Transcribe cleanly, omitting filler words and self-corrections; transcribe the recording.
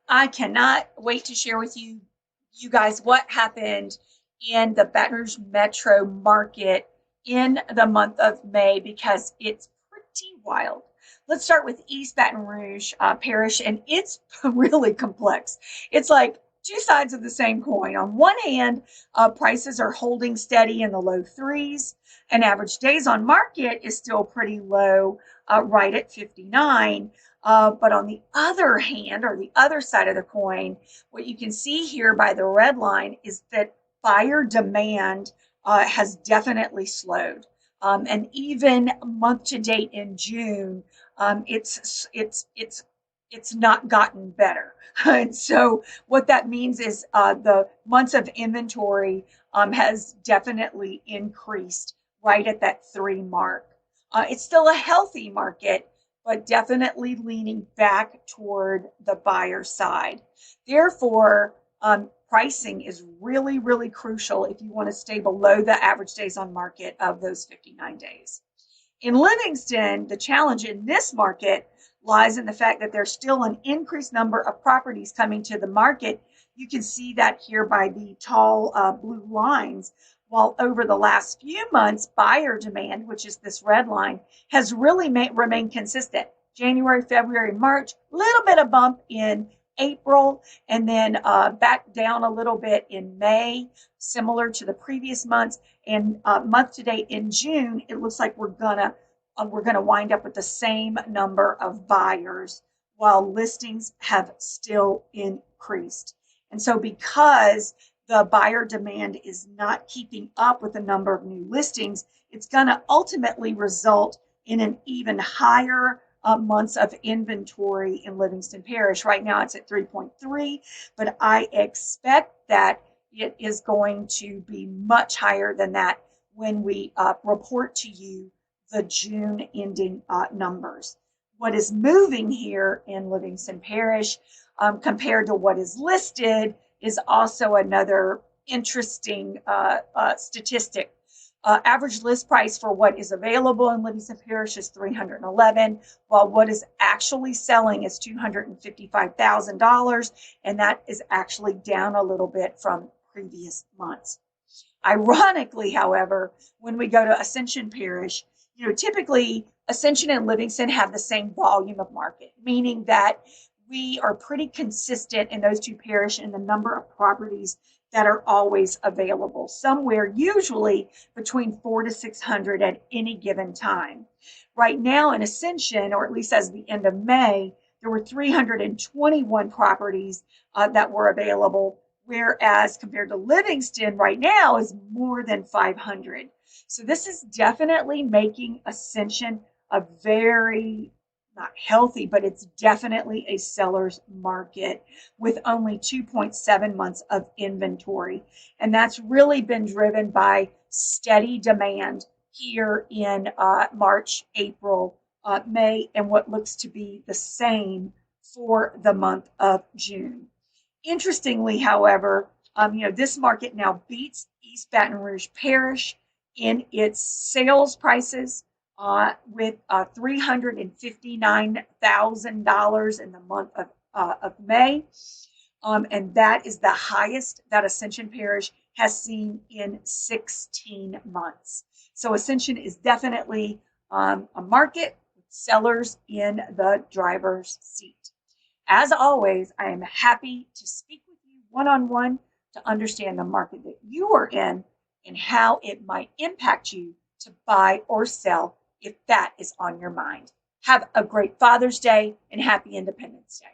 I cannot wait to share with you guys what happened in the Baton Rouge metro market in the month of May because it's pretty wild. Let's start with East Baton Rouge Parish, and it's really complex. It's like two sides of the same coin. On one hand, prices are holding steady in the low threes, and average days on market is still pretty low, right at 59. But on the other hand, or the other side of the coin, what you can see here by the red line is that buyer demand has definitely slowed. And even month to date in June, it's not gotten better. And so what that means is the months of inventory has definitely increased right at that 3 mark. It's still a healthy market, but definitely leaning back toward the buyer side. Therefore, pricing is really, really crucial if you want to stay below the average days on market of those 59 days. In Livingston, the challenge in this market lies in the fact that there's still an increased number of properties coming to the market. You can see that here by the tall blue lines. While over the last few months, buyer demand, which is this red line, has really remained consistent. January, February, March, a little bit of bump in April, and then back down a little bit in May, similar to the previous months. And month to date in June, it looks like we're gonna wind up with the same number of buyers, while listings have still increased. And so, because the buyer demand is not keeping up with the number of new listings, it's going to ultimately result in an even higher months of inventory in Livingston Parish. Right now it's at 3.3, but I expect that it is going to be much higher than that when we report to you the June ending numbers. What is moving here in Livingston Parish compared to what is listed is also another interesting statistic. Average list price for what is available in Livingston Parish is $311, while what is actually selling is $255,000, and that is actually down a little bit from previous months. Ironically, however, when we go to Ascension Parish, typically Ascension and Livingston have the same volume of market, meaning that we are pretty consistent in those two parishes in the number of properties that are always available, somewhere usually between 400 to 600 at any given time. Right now in Ascension, or at least as the end of May, there were 321 properties that were available, whereas compared to Livingston right now is more than 500. So this is definitely making Ascension a very, not healthy, but it's definitely a seller's market with only 2.7 months of inventory. And that's really been driven by steady demand here in March, April, May, and what looks to be the same for the month of June. Interestingly, however, this market now beats East Baton Rouge Parish in its sales prices with $359,000 in the month of May. And that is the highest that Ascension Parish has seen in 16 months. So Ascension is definitely a market with sellers in the driver's seat. As always, I am happy to speak with you one-on-one to understand the market that you are in and how it might impact you to buy or sell if that is on your mind. Have a great Father's Day and happy Independence Day.